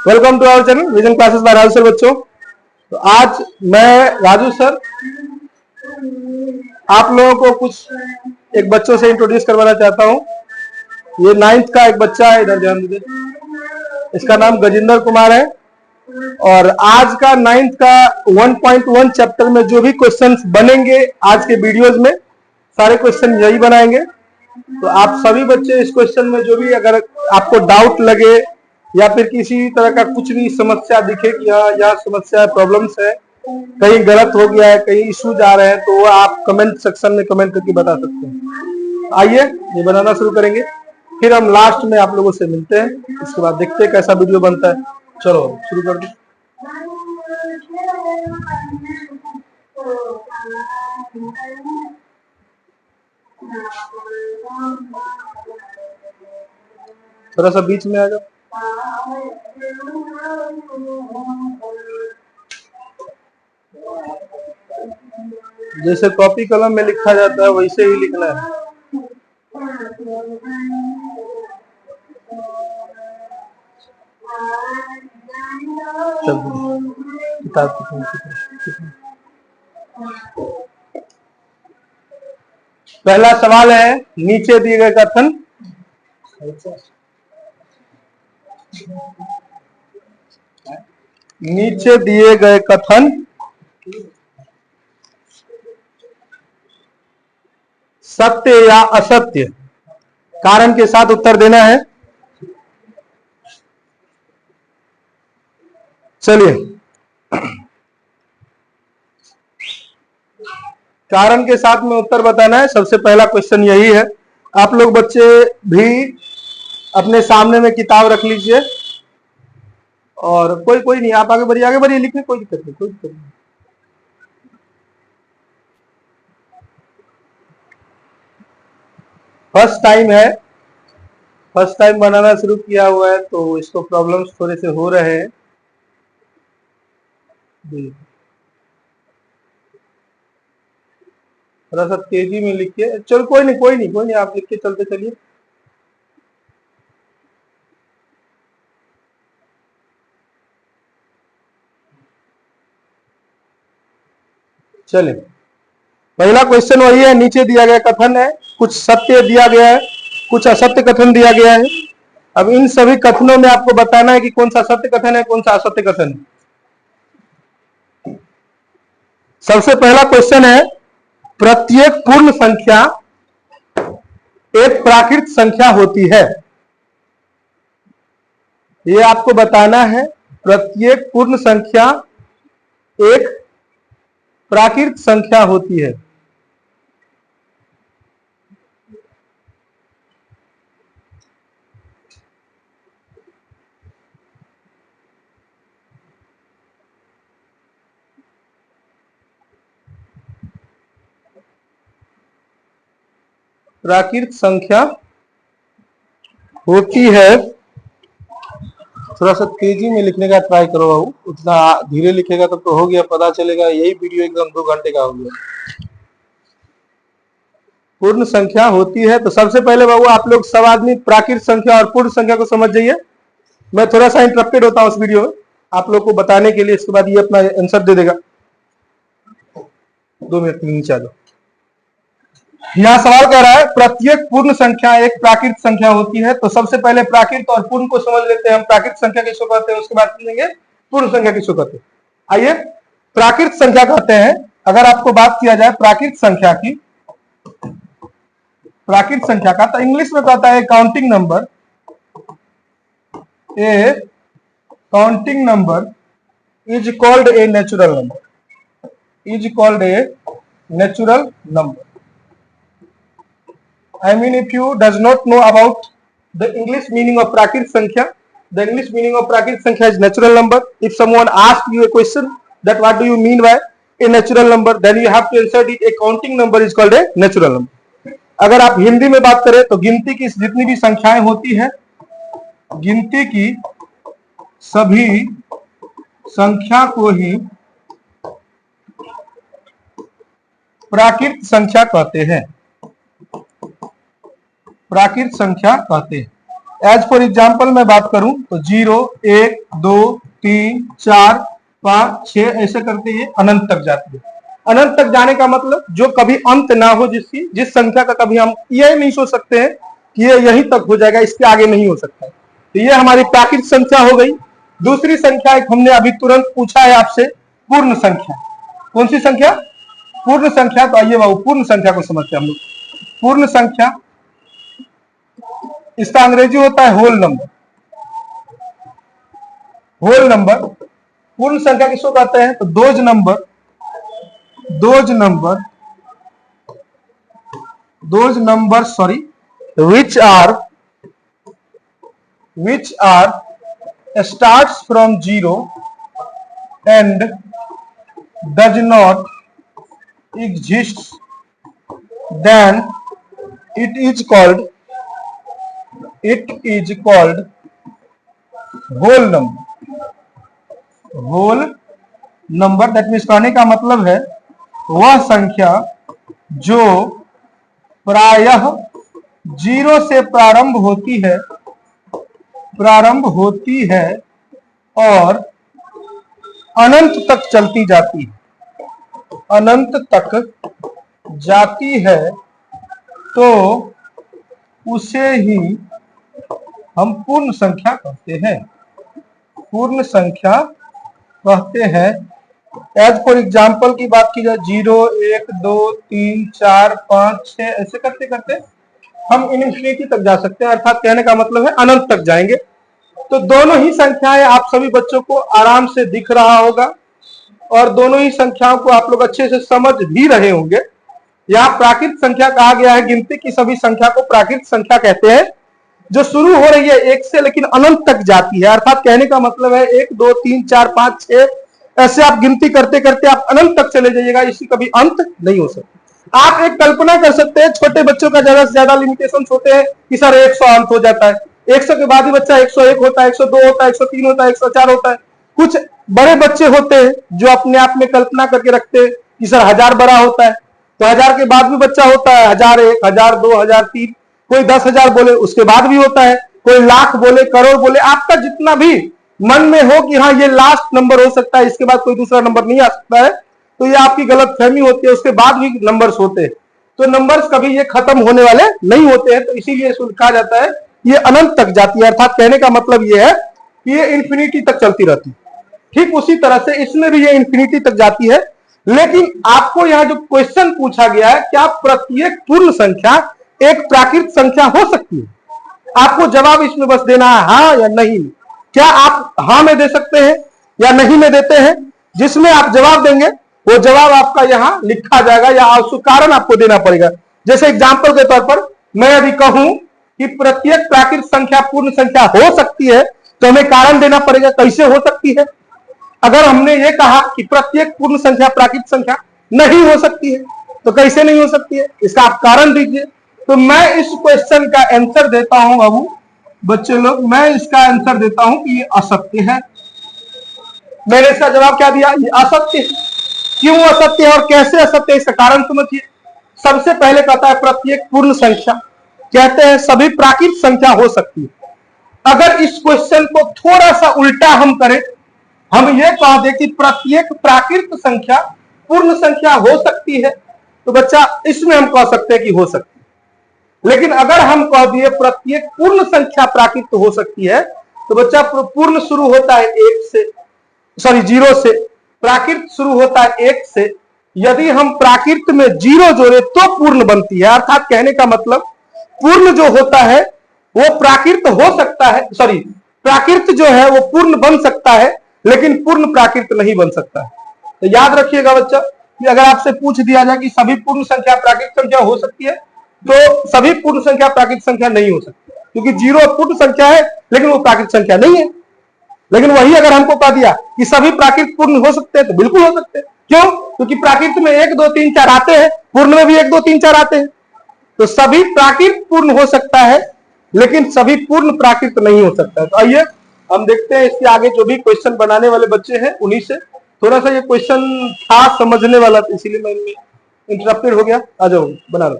Welcome to our channel vision classes by Raju sir. बच्चों, तो आज मैं राजू सर आप लोगों को कुछ एक बच्चों से इंट्रोड्यूस करवाना चाहता हूँ। ये 9th का एक बच्चा है, इधर ध्यान दीजिए। इसका नाम गजेंद्र कुमार है और आज का 9th का 1.1 चैप्टर में जो भी क्वेश्चंस बनेंगे आज के वीडियोस में, सारे क्वेश्चन यही बनाएंगे। तो आप सभी बच्चे इस क्वेश्चन में जो भी अगर आपको डाउट लगे या फिर किसी तरह का कुछ भी समस्या दिखे कि हाँ यह समस्या प्रॉब्लम्स है, कहीं गलत हो गया है, कहीं इश्यूज आ रहे हैं, तो वो आप कमेंट सेक्शन में कमेंट करके बता सकते हैं। आइए ये बनाना शुरू करेंगे, फिर हम लास्ट में आप लोगों से मिलते हैं। इसके बाद देखते हैं कैसा वीडियो बनता है। चलो शुरू कर दो। थोड़ा सा बीच में आ जाओ। जैसे कॉपी कलम में लिखा जाता है वैसे ही लिखना है। पहला सवाल है, नीचे दिए गए कथन सत्य या असत्य, कारण के साथ उत्तर देना है। चलिए, कारण के साथ में उत्तर बताना है। सबसे पहला क्वेश्चन यही है। आप लोग बच्चे भी अपने सामने में किताब रख लीजिए और कोई नहीं, आप आगे बढ़िए लिखने, कोई दिक्कत नहीं। फर्स्ट टाइम बनाना शुरू किया हुआ है तो इसको प्रॉब्लम्स थोड़े से हो रहे हैं। थोड़ा सा तेजी में लिखिए। चलो कोई नहीं, आप लिख के चलते चलिए। चलिए, पहला क्वेश्चन वही है, नीचे दिया गया कथन है, कुछ सत्य दिया गया है, कुछ असत्य कथन दिया गया है। अब इन सभी कथनों में आपको बताना है कि कौन सा सत्य कथन है, कौन सा असत्य कथन है। सबसे पहला क्वेश्चन है, प्रत्येक पूर्ण संख्या एक प्राकृत संख्या होती है। ये आपको बताना है, प्रत्येक पूर्ण संख्या एक प्राकृत संख्या होती है। प्राकृत संख्या होती है। थोड़ा सा तेजी में लिखने का ट्राई करो बाबू, उतना धीरे लिखेगा तब तो हो गया, पता चलेगा यही वीडियो एकदम 2 घंटे का हो गया। पूर्ण संख्या होती है, तो सबसे पहले बाबू आप लोग सब आदमी प्राकृत संख्या और पूर्ण संख्या को समझ जाइए। मैं थोड़ा सा इंटरप्टेड होता हूँ उस वीडियो में आप लोग को बताने के लिए, इसके बाद ये अपना आंसर दे देगा। 2 मिनट नीचे आ जाओ। यहाँ सवाल कह रहा है, प्रत्येक पूर्ण संख्या एक प्राकृत संख्या होती है। तो सबसे पहले प्राकृत और पूर्ण को समझ लेते हैं हम। प्राकृत संख्या किसको कहते हैं, उसके बाद समझेंगे पूर्ण संख्या किसको कहते हैं। आइए, प्राकृत संख्या कहते हैं, अगर आपको बात किया जाए प्राकृत संख्या का, तो इंग्लिश में कहता है counting number. A counting number is called a natural number. I mean, if you does not know about the English meaning of Prakrit Sankhya, the English meaning of Prakrit Sankhya is natural number. If someone asks you a question that what do you mean by a natural number, then you have to answer it. A counting number is called a natural number. अगर आप हिंदी में बात करें तो गिनती की जितनी भी संख्याएं होती है, गिनती की सभी संख्या को ही प्राकृत संख्या कहते हैं। प्राकृत संख्या कहते हैं। एज फॉर एग्जाम्पल मैं बात करूं तो 0, 1, 2, 3, 4, 5, 6 ऐसे करते ये अनंत तक जाती है। अनंत तक जाने का मतलब जो कभी अंत ना हो, जिस संख्या का कभी हम ये नहीं सोच सकते हैं कि ये यहीं तक हो जाएगा, इसके आगे नहीं हो सकता। तो ये हमारी प्राकृत संख्या हो गई। दूसरी संख्या एक हमने अभी तुरंत पूछा है आपसे, पूर्ण संख्या। कौन सी संख्या? पूर्ण संख्या। तो आइए बाबू पूर्ण संख्या को समझते हैं हम लोग। पूर्ण संख्या इसका अंग्रेजी होता है होल नंबर। होल नंबर पूर्ण संख्या किसको कहते हैं? तो those number which are starts from 0 and does not exist, then it is called whole number. Whole number that means कहने का मतलब है वह संख्या जो प्रायः 0 से प्रारंभ होती है और अनंत तक चलती जाती है, अनंत तक जाती है, तो उसे ही हम पूर्ण संख्या कहते हैं। पूर्ण संख्या कहते हैं। एज फॉर एग्जाम्पल की बात की जाए 0, 1, 2, 3, 4, 5, 6 ऐसे करते करते हम इन्फिनिटी तक जा सकते हैं, अर्थात कहने का मतलब है अनंत तक जाएंगे। तो दोनों ही संख्याएं आप सभी बच्चों को आराम से दिख रहा होगा और दोनों ही संख्याओं को आप लोग अच्छे से समझ भी रहे होंगे। यहाँ प्राकृत संख्या कहा गया है, गिनती की सभी संख्या को प्राकृत संख्या कहते हैं, जो शुरू हो रही है 1 से लेकिन अनंत तक जाती है। अर्थात कहने का मतलब है 1, 2, 3, 4, 5, 6 ऐसे आप गिनती करते करते आप अनंत तक चले जाइएगा, इसकी कभी अंत नहीं हो सकता। आप एक कल्पना कर सकते हैं, छोटे बच्चों का ज्यादा से ज्यादा लिमिटेशन होते हैं कि सर 100 अंत हो जाता है, 100 के बाद ही बच्चा 101 होता है, 102 होता है, 103 होता है, 104 होता है। कुछ बड़े बच्चे होते हैं जो अपने आप में कल्पना करके रखते हैं कि सर 1000 बड़ा होता है, तो 1000 के बाद भी बच्चा होता है 1001, 1002, 1003, कोई 10,000 बोले उसके बाद भी होता है, कोई लाख बोले, करोड़ बोले, आपका जितना भी मन में हो कि हाँ ये लास्ट नंबर हो सकता है, इसके बाद कोई दूसरा नंबर नहीं आ सकता है, तो ये आपकी गलत फहमी होती है। उसके बाद भी नंबर्स होते हैं, तो नंबर्स कभी ये खत्म होने वाले नहीं होते हैं, तो इसीलिए इसको कहा जाता है ये अनंत तक जाती है। अर्थात कहने का मतलब ये है कि ये इंफिनिटी तक चलती रहती है। ठीक उसी तरह से इसमें भी ये इंफिनिटी तक जाती है। लेकिन आपको यहाँ जो क्वेश्चन पूछा गया है, क्या प्रत्येक पूर्ण संख्या एक प्राकृत संख्या हो सकती है? आपको जवाब इसमें बस देना है हाँ या नहीं। क्या आप हाँ में दे सकते हैं या नहीं में देते हैं? जिसमें आप जवाब देंगे वो जवाब आपका यहाँ लिखा जाएगा या उसको कारण आपको देना पड़ेगा। जैसे एग्जाम्पल के तौर पर मैं यदि कहूं कि प्रत्येक प्राकृत संख्या पूर्ण संख्या हो सकती है, तो हमें कारण देना पड़ेगा कैसे हो सकती है। अगर हमने ये कहा कि प्रत्येक पूर्ण संख्या प्राकृत संख्या नहीं हो सकती है, तो कैसे नहीं हो सकती है, इसका आप कारण दीजिए। तो मैं इस क्वेश्चन का आंसर देता हूं बाबू बच्चे लोग, मैं इसका आंसर देता हूं कि ये असत्य है। मैंने इसका जवाब क्या दिया? ये असत्य है। क्यों असत्य है और कैसे असत्य है, इसका कारण समझिए। सबसे पहले कहता है प्रत्येक पूर्ण संख्या, कहते हैं सभी प्राकृत संख्या हो सकती है। अगर इस क्वेश्चन को थोड़ा सा उल्टा हम करें, हम ये कह दें कि प्रत्येक प्राकृत संख्या पूर्ण संख्या हो सकती है, तो बच्चा इसमें हम कह सकते हैं कि हो सकती है। लेकिन अगर हम कह दिए प्रत्येक पूर्ण संख्या प्राकृत हो सकती है, तो बच्चा पूर्ण शुरू होता है 0 से, प्राकृत शुरू होता है 1 से। यदि हम प्राकृत में 0 जोड़े तो पूर्ण बनती है। अर्थात कहने का मतलब पूर्ण जो होता है वो प्राकृत हो सकता है, प्राकृत जो है वो पूर्ण बन सकता है, लेकिन पूर्ण प्राकृत नहीं बन सकता है। तो याद रखिएगा बच्चा कि अगर आपसे पूछ दिया जाए कि सभी पूर्ण संख्या प्राकृत संख्या हो सकती है, तो सभी पूर्ण संख्या प्राकृत संख्या नहीं हो सकती, क्योंकि 0 पूर्ण संख्या है लेकिन वो प्राकृत संख्या नहीं है। लेकिन वही अगर हमको कह दिया कि सभी प्राकृत पूर्ण हो सकते हैं, तो बिल्कुल हो सकते हैं। क्यों? क्योंकि प्राकृत में 1, 2, 3, 4 आते हैं, पूर्ण में भी 1, 2, 3, 4 आते हैं। तो सभी प्राकृत पूर्ण हो सकता है, लेकिन सभी पूर्ण प्राकृत नहीं हो सकता है। तो आइए हम देखते हैं इसके आगे जो भी क्वेश्चन बनाने वाले बच्चे हैं उन्हीं से। थोड़ा सा ये क्वेश्चन था समझने वाला, तो इसीलिए मैं इंटरप्टेड हो गया। आ जाओ बना लो।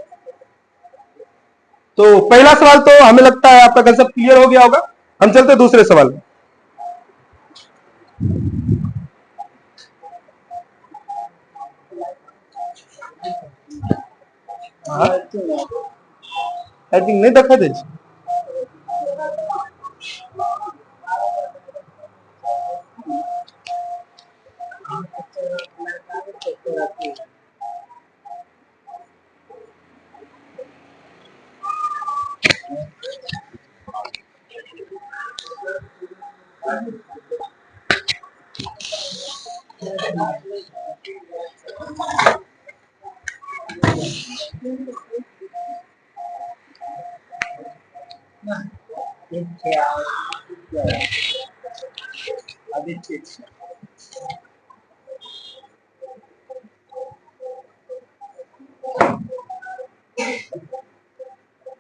तो पहला सवाल तो हमें लगता है आपका कंसेप्ट क्लियर हो गया होगा। हम चलते दूसरे सवाल में। आई थिंक नहीं देखा दे।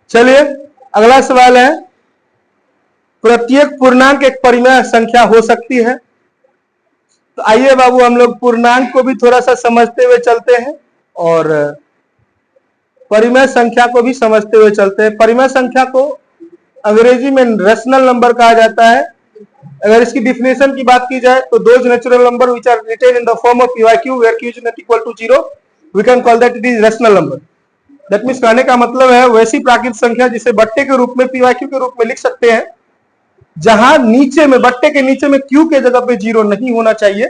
चलिए अगला सवाल है, प्रत्येक पूर्णांक एक परिमेय संख्या हो सकती है। तो आइए बाबू हम लोग पूर्णांक को भी थोड़ा सा समझते हुए चलते हैं और परिमेय संख्या को भी समझते हुए चलते हैं। परिमेय संख्या को अंग्रेजी में रेशनल नंबर कहा जाता है। अगर इसकी डिफिनेशन की बात की जाए तो those natural number which are written in the form of PYQ where Q is not equal to 0 we can call that it is rational number. That means कहने का मतलब है वैसी प्राकृत संख्या जिसे बट्टे के रूप में PYQ के रूप में लिख सकते हैं, जहां नीचे में बट्टे के नीचे में Q के जगह पे 0 नहीं होना चाहिए।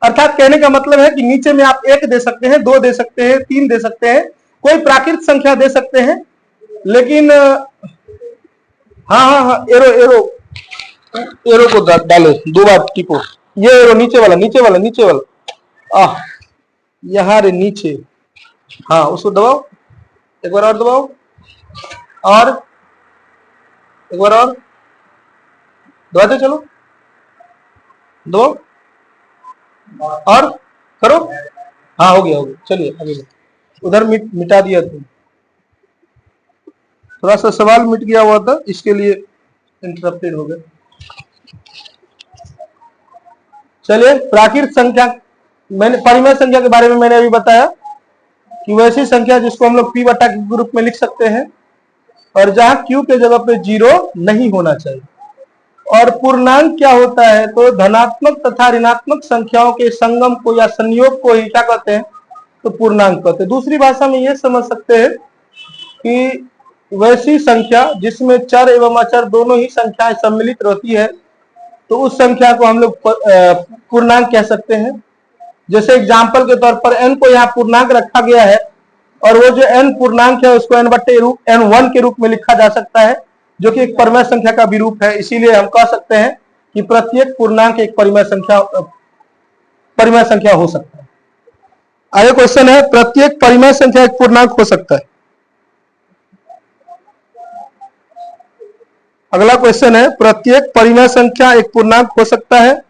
अर्थात कहने का मतलब है कि नीचे में आप 1 दे सकते हैं, 2 दे सकते हैं, 3 दे सकते हैं, कोई प्राकृत संख्या दे सकते हैं, लेकिन हाँ एरो एरो एरो को डालो, 2 बार टिपो, ये एरो नीचे वाला नीचे वाला नीचे वाला यहाँ रे नीचे, हाँ उसको दबाओ, एक बार और दबाओ, और एक बार और दबाते चलो, दबाओ और करो, हाँ हो गया हो गया। चलिए अभी उधर मिटा दिया तुम, थोड़ा सा सवाल मिट गया हुआ था इसके लिए इंटरप्टेड हो गया। चलिए प्राकृत संख्या, मैंने परिमेय संख्या के बारे में मैंने अभी बताया कि वैसी संख्या जिसको हम लोग P बटा Q के रूप में लिख सकते हैं और जहां Q के जगह पे 0 नहीं होना चाहिए। और पूर्णांक क्या होता है, तो धनात्मक तथा ऋणात्मक संख्याओं के संगम को या संयोग को ही क्या कहते हैं, तो पूर्णांक कहते हैं। दूसरी भाषा में ये समझ सकते हैं कि वैसी संख्या जिसमें चर एवं अचर दोनों ही संख्याएं सम्मिलित रहती है, तो उस संख्या को हम लोग पूर्णांक कह सकते हैं। जैसे एग्जाम्पल के तौर पर n को यहाँ पूर्णांक रखा गया है और वो जो n पूर्णांक है उसको n बट्टे n1 के रूप में लिखा जा सकता है, जो कि एक परिमेय संख्या का विरूप है। इसीलिए हम कह सकते हैं कि प्रत्येक पूर्णांक एक परिमेय संख्या हो सकता है। आगे क्वेश्चन है, प्रत्येक परिमेय संख्या एक पूर्णांक हो सकता है। अगला क्वेश्चन है, प्रत्येक परिमेय संख्या एक पूर्णांक हो सकता है।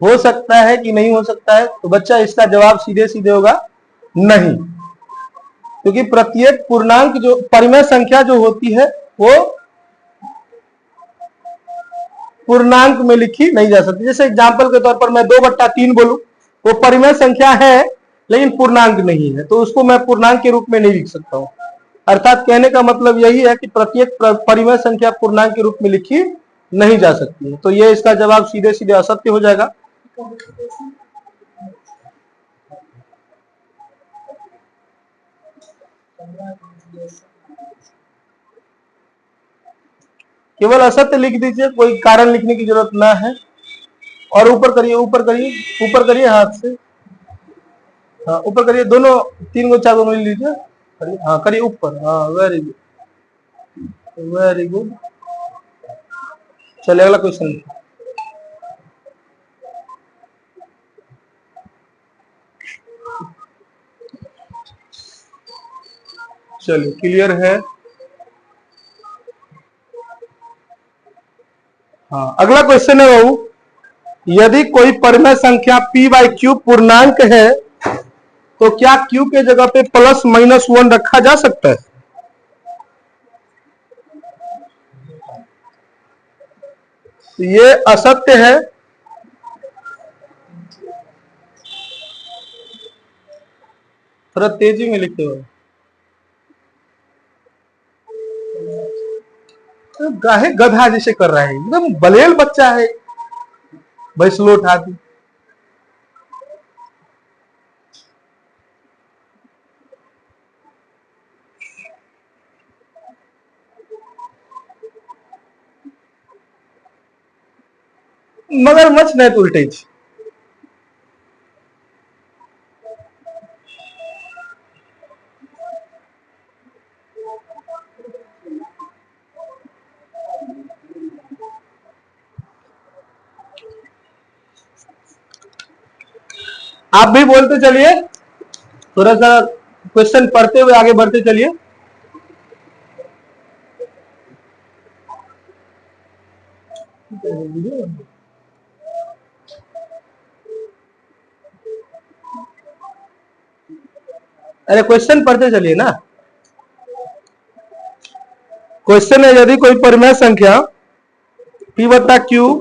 हो सकता है कि नहीं हो सकता है, तो बच्चा इसका जवाब सीधे सीधे होगा नहीं, क्योंकि प्रत्येक पूर्णांक जो परिमेय संख्या जो होती है वो पूर्णांक में लिखी नहीं जा सकती। जैसे एग्जाम्पल के तौर पर मैं 2/3 बोलूं, वो परिमेय संख्या है लेकिन पूर्णांक नहीं है, तो उसको मैं पूर्णांक के रूप में नहीं लिख सकता हूं। अर्थात कहने का मतलब यही है कि प्रत्येक परिमेय संख्या पूर्णांक के रूप में लिखी नहीं जा सकती है। तो ये इसका जवाब सीधे सीधे असत्य हो जाएगा। केवल असत्य लिख दीजिए, कोई कारण लिखने की जरूरत ना है। और ऊपर करिए, ऊपर करिए, ऊपर करिए हाथ से, हाँ ऊपर करिए, दोनों 3 को 4 को मिल लीजिए, हाँ करिए ऊपर, हाँ वेरी गुड वेरी गुड। चलिए अगला क्वेश्चन। चलिए क्लियर है। हाँ अगला क्वेश्चन है बाबू, यदि कोई परिमेय संख्या P/Q पूर्णांक है तो क्या Q के जगह पे +-1 रखा जा सकता है? ये असत्य है, थोड़ा तेजी में लिखते हो। तो गाहे गधा जैसे कर रहा है, एकदम बलेल बच्चा है भाई, स्लो उठा दी। मगरमच्छ नहीं तो उल्टे छी। आप भी बोलते चलिए, थोड़ा सा क्वेश्चन पढ़ते हुए आगे बढ़ते चलिए। अरे क्वेश्चन पढ़ते चलिए ना। क्वेश्चन है, यदि कोई परिमेय संख्या p बटा क्यू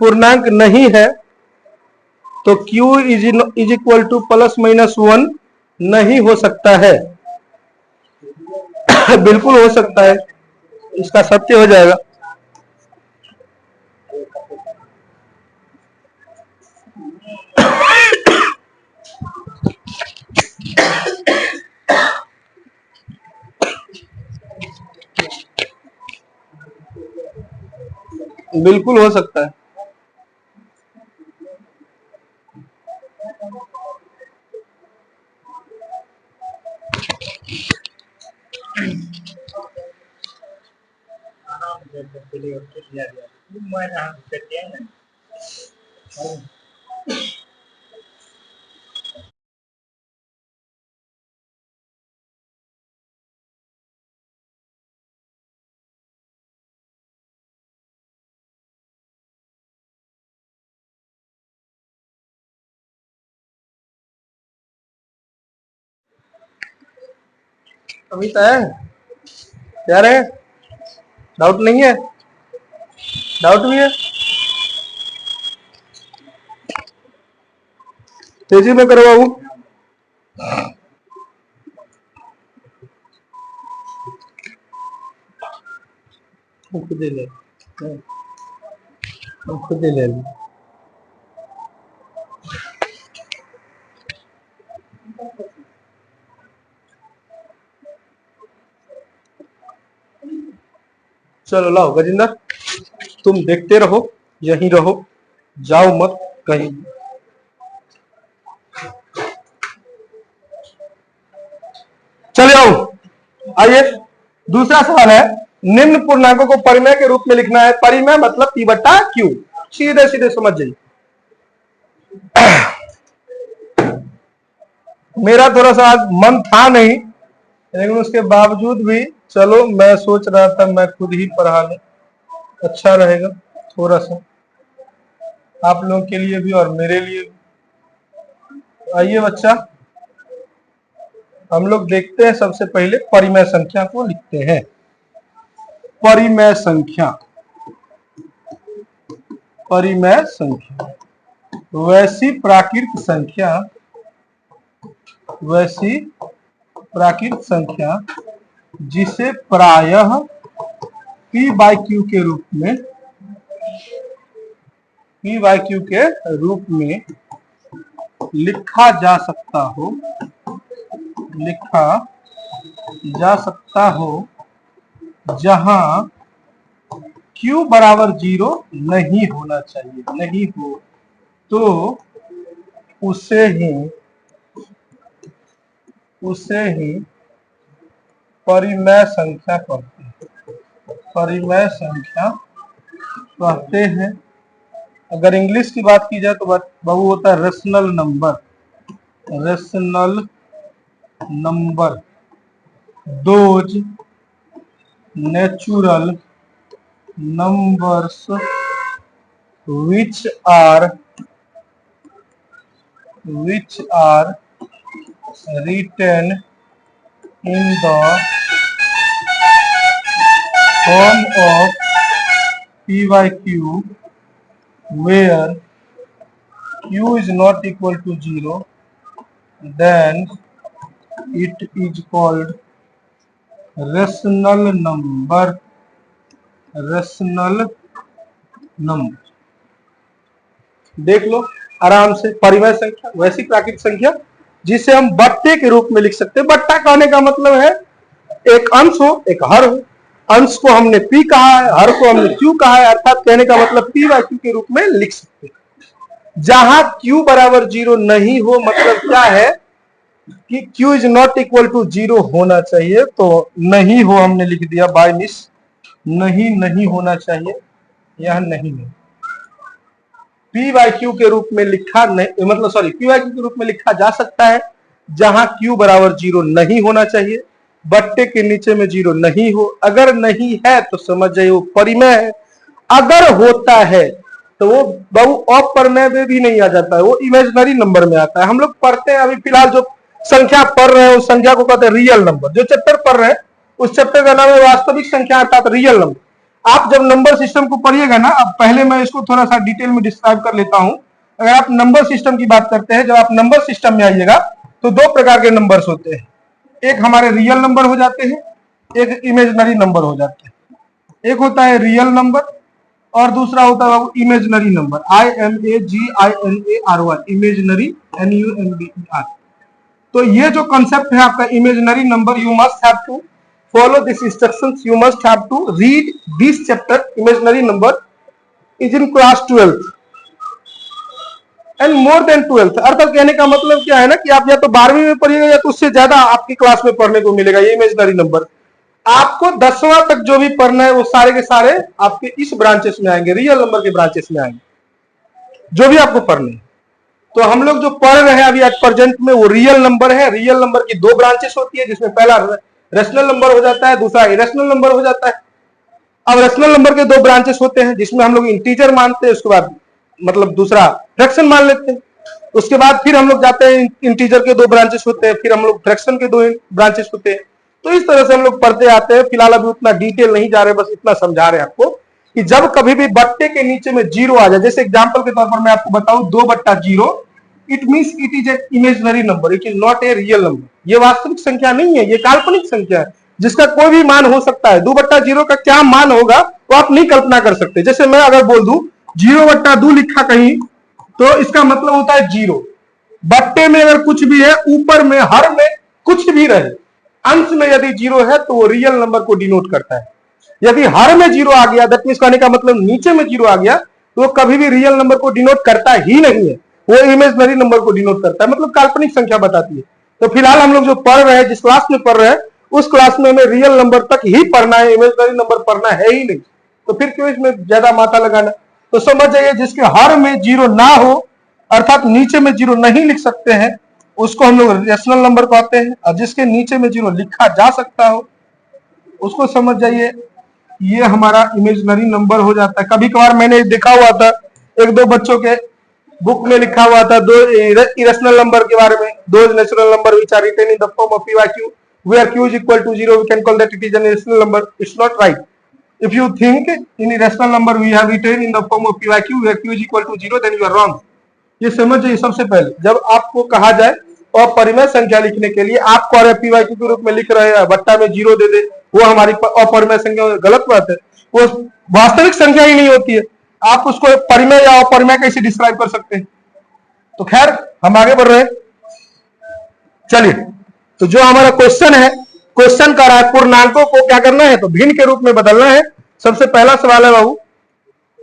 पूर्णांक नहीं है तो q is equal two plus minus 1 नहीं हो सकता है। बिल्कुल हो सकता है, इसका सत्य हो जाएगा। बिल्कुल हो सकता है। अभी तो है यार, है डाउट नहीं है? डाउट भी है, तेजी में करो बाबू। हम खुद ही ले, हम खुद ही ले लें। चलो लाओ गजिंदर, तुम देखते रहो, यहीं रहो, जाओ मत कहीं। चले आओ। आइए, दूसरा सवाल है, निम्न पूर्णांकों को परिमेय के रूप में लिखना है। परिमेय मतलब p बटा क्यू, सीधे सीधे समझ जाइए। मेरा थोड़ा सा आज मन था नहीं, लेकिन उसके बावजूद भी चलो मैं सोच रहा था मैं खुद ही पढ़ा लूं, अच्छा रहेगा थोड़ा सा आप लोगों के लिए भी और मेरे लिए भी। आइए बच्चा, हम लोग देखते हैं, सबसे पहले परिमेय संख्या को लिखते हैं। परिमेय संख्या, परिमेय संख्या वैसी प्राकृत संख्या, वैसी प्राकृत संख्या जिसे प्रायः p बाई क्यू के रूप में, p बाई क्यू के रूप में लिखा जा सकता हो, लिखा जा सकता हो, जहां q बराबर 0 नहीं होना चाहिए, नहीं हो तो उसे ही परिमेय संख्या कहते हैं, परिमेय संख्या कहते हैं। अगर इंग्लिश की बात की जाए तो बाबू होता है rational number, rational number, those natural numbers which are written in the form of p by q where q is not equal to 0, then it is called rational number. Rational number देख लो आराम से, परिमेय संख्या वैसी प्राकृतिक संख्या जिसे हम बट्टे के रूप में लिख सकते हैं। बट्टा कहने का मतलब है एक अंश हो एक हर हो। अंश को हमने पी कहा है, हर को हमने क्यू कहा है, अर्थात कहने का मतलब पी बाई क्यू के रूप में लिख सकते हैं। जहां क्यू बराबर 0 नहीं हो मतलब क्या है कि Q is not equal to 0 होना चाहिए, तो नहीं हो हमने लिख दिया बाय मिस, नहीं होना चाहिए, यह नहीं है। पी बाई क्यू के रूप में लिखा नहीं, मतलब सॉरी, पी बाई क्यू के रूप में लिखा जा सकता है जहां क्यू बराबर 0 नहीं होना चाहिए, बट्टे के नीचे में 0 नहीं हो। अगर नहीं है तो समझ जाइए वो परिमेय है। अगर होता है तो वो बहु अपरिमेय में भी नहीं आ जाता है, वो इमेजिनरी नंबर में आता है। हम लोग पढ़ते हैं अभी फिलहाल जो संख्या पढ़ रहे हैं उस संख्या को कहते हैं रियल नंबर। जो चैप्टर पढ़ रहे हैं उस चैप्टर का नाम है वास्तविक संख्या अर्थात रियल नंबर। आप जब नंबर सिस्टम को पढ़िएगा ना, अब पहले मैं इसको थोड़ा सा डिटेल में डिस्क्राइब कर लेता हूं। अगर आप नंबर सिस्टम की बात करते हैं, जब आप नंबर सिस्टम में आइएगा तो दो प्रकार के नंबर्स होते हैं। एक हमारे रियल नंबर हो जाते हैं, एक इमेजिनरी नंबर हो जाते हैं। एक होता है रियल नंबर और दूसरा होता है imaginary number, IMAGINARY, imaginary NUMBER। तो ये जो कॉन्सेप्ट है आपका imaginary number, you must have to follow this instructions, you must have to read this chapter imaginary number is in class 12th and more than 12th। अर्थात कहने का मतलब क्या है ना कि आप या तो 12वीं में पढ़िएगा या तो उससे ज्यादा आपकी क्लास में पढ़ने को मिलेगा ये इमेजिनरी नंबर। आपको 10वां तक जो भी पढ़ना है वो सारे के सारे आपके इस ब्रांचेस में आएंगे, रियल नंबर के ब्रांचेस में आएंगे जो भी आपको पढ़ने हैं। तो हम लोग जो पढ़ रहे हैं अभी एट प्रेजेंट में वो रियल नंबर है। रियल नंबर की दो ब्रांचेस होती है, जिसमें पहला रेशनल नंबर हो जाता है, दूसरा इरेशनल नंबर हो जाता है। अब रेशनल नंबर के दो ब्रांचेस होते हैं जिसमें हम लोग इंटीजर मानते हैं, उसके बाद मतलब दूसरा फ्रैक्शन मान लेते हैं। उसके बाद फिर हम लोग जाते हैं इंटीजर के दो ब्रांचेस होते हैं, फिर हम लोग फ्रैक्शन के दो ब्रांचेस होते हैं। तो इस तरह से हम लोग पढ़ते आते हैं। फिलहाल अभी उतना डिटेल नहीं जा रहे, बस इतना समझा रहे हैं आपको कि जब कभी भी बट्टे के नीचे में 0 आ जाए, जैसे एग्जाम्पल के तौर पर मैं आपको बताऊं 2/0, it means it is a imaginary number, it is not a real number. ये वास्तविक संख्या नहीं है, ये काल्पनिक संख्या है जिसका कोई भी मान हो सकता है। 2/0 का क्या मान होगा वो आप नहीं कल्पना कर सकते। जैसे मैं अगर बोल दूं 0/2 लिखा कहीं तो इसका मतलब होता है 0। बट्टे में अगर कुछ भी है, ऊपर में हर में कुछ भी रहे, अंश में यदि 0 है तो वो रियल नंबर को डिनोट करता है। यदि हर में 0 आ गया, दैट मींस कहने का मतलब नीचे में 0 आ गया, तो वो कभी भी रियल नंबर को डिनोट करता ही नहीं है, वो इमेजिनरी नंबर को डिनोट करता है, मतलब काल्पनिक संख्या बताती है। तो फिलहाल हम लोग जो पढ़ रहे हैं, जिस क्लास में पढ़ रहे हैं, उस क्लास में हमें रियल नंबर तक ही पढ़ना है, इमेजिनरी नंबर पढ़ना है ही नहीं। तो फिर क्यों इसमें ज्यादा माथा लगाना। तो समझ जाइए जिसके हर में 0 ना हो, अर्थात नीचे में 0 नहीं लिख सकते हैं, उसको हम लोग रेशनल नंबर कहते हैं। और जिसके नीचे में 0 लिखा जा सकता हो उसको समझ जाइए ये हमारा इमेजिनरी नंबर हो जाता है। कभी कभार मैंने देखा हुआ था, एक दो बच्चों के बुक में लिखा हुआ था दो इरेशनल नंबर के बारे में, those natural number which are written in the form of PYQ where q is equal to 0, we can call that it is an irrational number. It's not right. If you think in irrational number we have written in the form of PYQ where q is equal to 0, then you are wrong. ये समझिए सबसे पहले जब आपको कहा जाए अपरिमेय संख्या लिखने के लिए, आप कह रहे PYQ के रूप में लिख रहे हैं, बट्टा में 0 दे दे, वो हमारी अपरिमेय संख्या, गलत बात है। वो वास्तविक संख्या ही नहीं होती है, आप उसको परिमेय या अपरिमेय कैसे डिस्क्राइब कर सकते हैं। तो खैर हम आगे बढ़ रहे हैं, चलिए। तो जो हमारा क्वेश्चन है, क्वेश्चन कर रहा है पूर्णांकों को क्या करना है, तो भिन्न के रूप में बदलना है। सबसे पहला सवाल है बाबू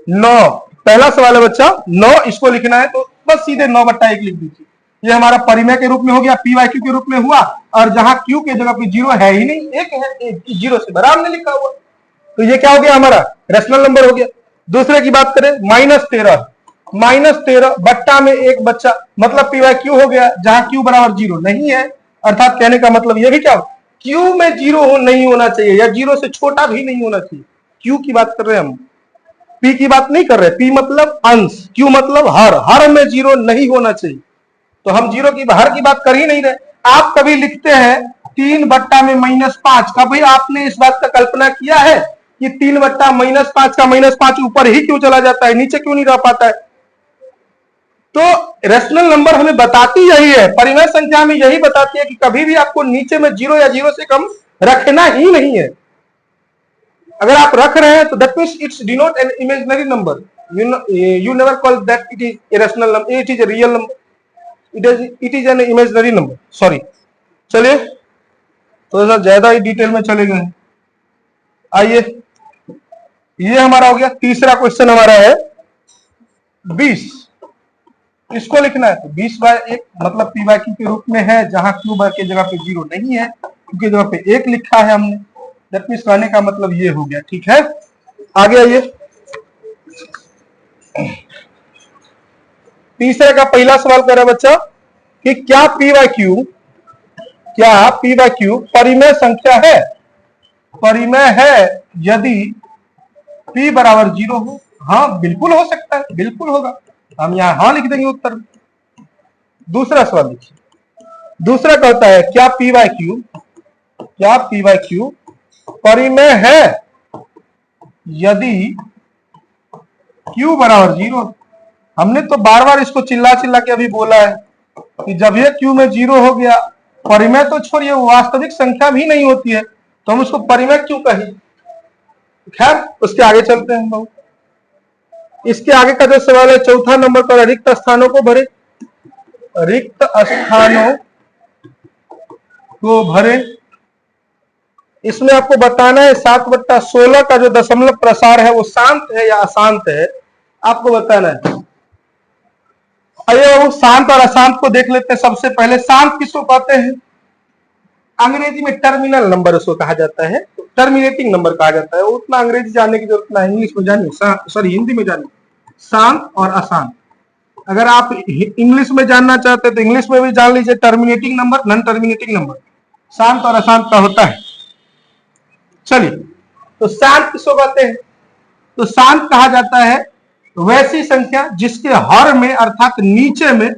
9, पहला सवाल है बच्चा 9, इसको लिखना है तो बस सीधे 9/1 लिख दीजिए। ये हमारा परिमेय के रूप में हो गया, PYQ के रूप में हुआ, और जहां Q के जगह पे 0 है ही नहीं, एक है, 0 से बड़ा हमने लिखा हुआ, तो ये क्या हो गया हमारा रेशनल नंबर हो गया। दूसरे की बात करें -13 बट्टा में 1 बच्चा, मतलब PYQ हो गया जहां Q बराबर 0 नहीं है। अर्थात कहने का मतलब यह भी क्या हो, Q में 0 नहीं होना चाहिए या 0 से छोटा भी नहीं होना चाहिए। Q की बात कर रहे हैं हम, P की बात नहीं कर रहे। P मतलब अंश, Q मतलब हर में 0 नहीं होना चाहिए। तो हम 0 की हर की बात कर ही नहीं रहे। आप कभी लिखते हैं 3/-5, कभी आपने इस बात का कल्पना किया है कि 3/-5 का -5 ऊपर ही क्यों चला जाता है, नीचे क्यों नहीं रह पाता है। तो रेशनल नंबर हमें बताती यही है, परिमेय संख्या में यही बताती है कि कभी भी आपको नीचे में 0 या 0 से कम रखना ही नहीं है। अगर आप रख रहे हैं तो that means it's denote an imaginary number, you never call that it is a rational number, it is a real number, it is an imaginary number, sorry। चलिए थोड़ा सा ज्यादा ही डिटेल में चले गए। आइए ये हमारा हो गया। तीसरा क्वेश्चन हमारा है 20। इसको लिखना है तो 20/1 मतलब p/q के रूप में है, जहां q बार की जगह पे 0 नहीं है, क्योंकि जगह पे 1 लिखा है हमने। दैट मीन्स कहने का मतलब ये हो गया। ठीक है, आगे आइए। तीसरे का पहला सवाल कर रहा है बच्चा कि क्या p/q परिमेय संख्या है? परिमेय है यदि p बराबर 0 हो। हाँ बिल्कुल हो सकता है, बिल्कुल होगा, हम यहाँ हाँ लिख देंगे उत्तर में। दूसरा सवाल देखिए, दूसरा कहता है क्या p/q परिमेय है यदि q बराबर 0। हमने तो बार बार इसको चिल्ला चिल्ला के अभी बोला है कि जब ये q में 0 हो गया, परिमेय तो छोड़िए वास्तविक संख्या भी नहीं होती है, तो हम उसको परिमेय क्यों कहें। खैर उसके आगे चलते हैं हम लोग। इसके आगे का जो सवाल है चौथा नंबर पर, रिक्त स्थानों को भरे। रिक्त स्थानों को भरे, इसमें आपको बताना है 7/16 का जो दशमलव प्रसार है वो शांत है या अशांत है, आपको बताना है। आइए वो शांत और अशांत को देख लेते हैं। सबसे पहले शांत किसको कहते हैं? अंग्रेजी में टर्मिनल नंबर उसको कहा जाता है, टर्मिनेटिंग नंबर कहा जाता है। उतना अंग्रेजी जानने की जरूरत नहीं, इंग्लिश में जानिए, सॉरी हिंदी में जानिए। शांत और अशांत, अगर आप इंग्लिश में जानना चाहते हैं तो इंग्लिश में भी जान लीजिए, terminating number, non terminating number, शांत और अशांत का होता है। चलिए तो शांत किसको कहते हैं? तो शांत कहा जाता है वैसी संख्या जिसके हर में अर्थात नीचे में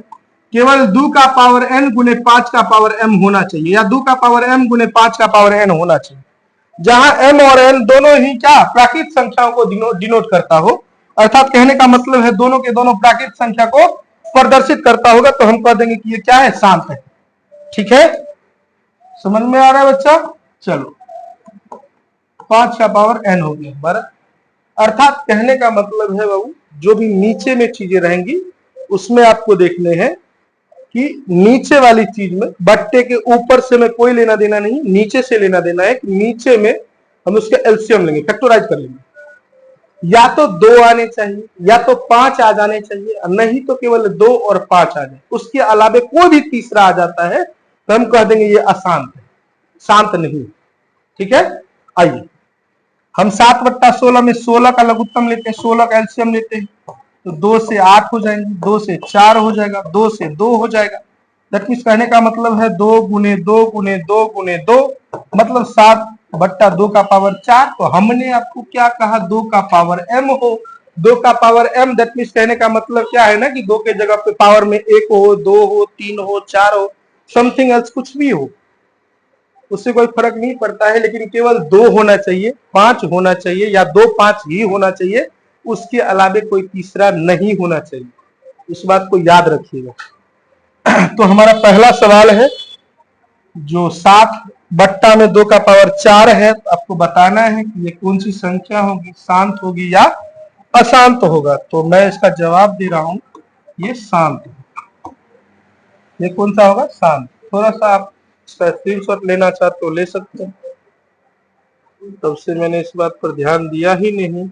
केवल 2 का पावर n गुने 5 का पावर m होना चाहिए, या 2 का पावर m गुने 5 का पावर n होना चाहिए, जहां m और n दोनों ही क्या प्राकृत संख्याओं को डिनोट करता हो, अर्थात कहने का मतलब है दोनों के दोनों प्राकृत संख्या को प्रदर्शित करता होगा, तो हम कह देंगे कि ये क्या है, शांत है। ठीक है, समझ में आ रहा है बच्चा? चलो 5 का पावर n हो गया हमारा, अर्थात कहने का मतलब है बाबू जो भी नीचे में चीजें रहेंगी उसमें आपको देखने हैं कि नीचे वाली चीज में बट्टे के ऊपर से में कोई लेना देना नहीं, नीचे से लेना देना है। नीचे में हम उसके एलसीएम लेंगे, फैक्टराइज कर लेंगे, या तो 2 आने चाहिए या तो 5 आ जाने चाहिए, नहीं तो केवल 2 और 5 आ जाए, उसके अलावे कोई भी तीसरा आ जाता है तो हम कह देंगे ये अशांत है, शांत नहीं। ठीक है, आइए हम 7/16 में 16 का लघुत्तम लेते हैं, 16 का एलसीएम लेते हैं, तो 2 से 8 हो जाएंगे, 2 से 4 हो जाएगा, 2 से 2 हो जाएगा। दैट मीन्स कहने का मतलब है 2 गुने 2 गुने 2 गुने 2 मतलब 7/2 का पावर 4। तो हमने आपको क्या कहा, 2 का पावर m हो, 2 का पावर m, दैट मीन्स कहने का मतलब क्या है ना कि 2 के जगह पे पावर में 1 हो, 2 हो, 3 हो, 4 हो, समथिंग एल्स कुछ भी हो, उससे कोई फर्क नहीं पड़ता है, लेकिन केवल 2 होना चाहिए, 5 होना चाहिए या 2 5 ही होना चाहिए, उसके अलावे कोई तीसरा नहीं होना चाहिए। इस बात को याद रखिएगा। तो हमारा पहला सवाल है जो 7/2 का पावर 4 है, तो आपको बताना है कि ये कौन सी संख्या होगी, शांत होगी या अशांत होगा। तो मैं इसका जवाब दे रहा हूं, ये शांत, ये कौन सा होगा, शांत। थोड़ा सा आप इसका स्क्रीनशॉट लेना चाहते तो ले सकते हैं, तब से मैंने इस बात पर ध्यान दिया ही नहीं,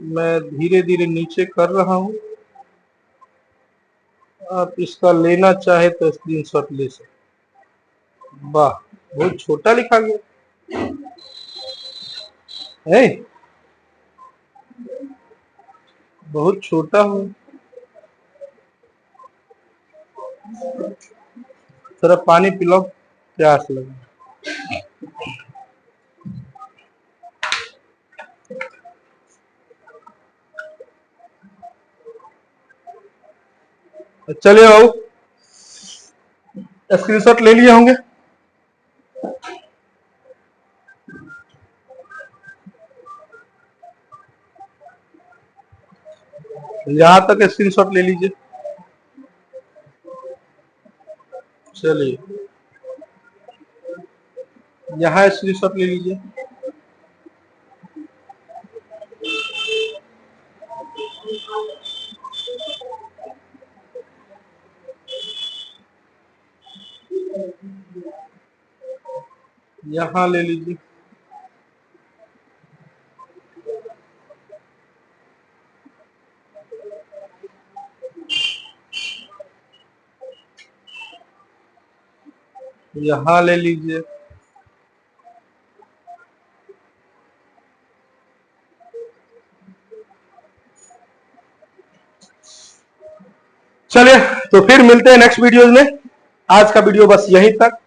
मैं धीरे धीरे नीचे कर रहा हूं। आप इसका लेना चाहे तो स्क्रीनशॉट ले सकते। वाह बहुत छोटा लिखा गया है, बहुत छोटा हो। थोड़ा पानी पिलाओ, प्यास लगी। चलिए बाबू स्क्रीनशॉट ले लिए होंगे। यहां तक स्क्रीनशॉट ले लीजिए। चलिए यहाँ स्क्रीनशॉट ले लीजिए। यहाँ ले लीजिए। यहाँ ले लीजिए। चलिए तो फिर मिलते हैं नेक्स्ट वीडियोज में। आज का वीडियो बस यहीं तक।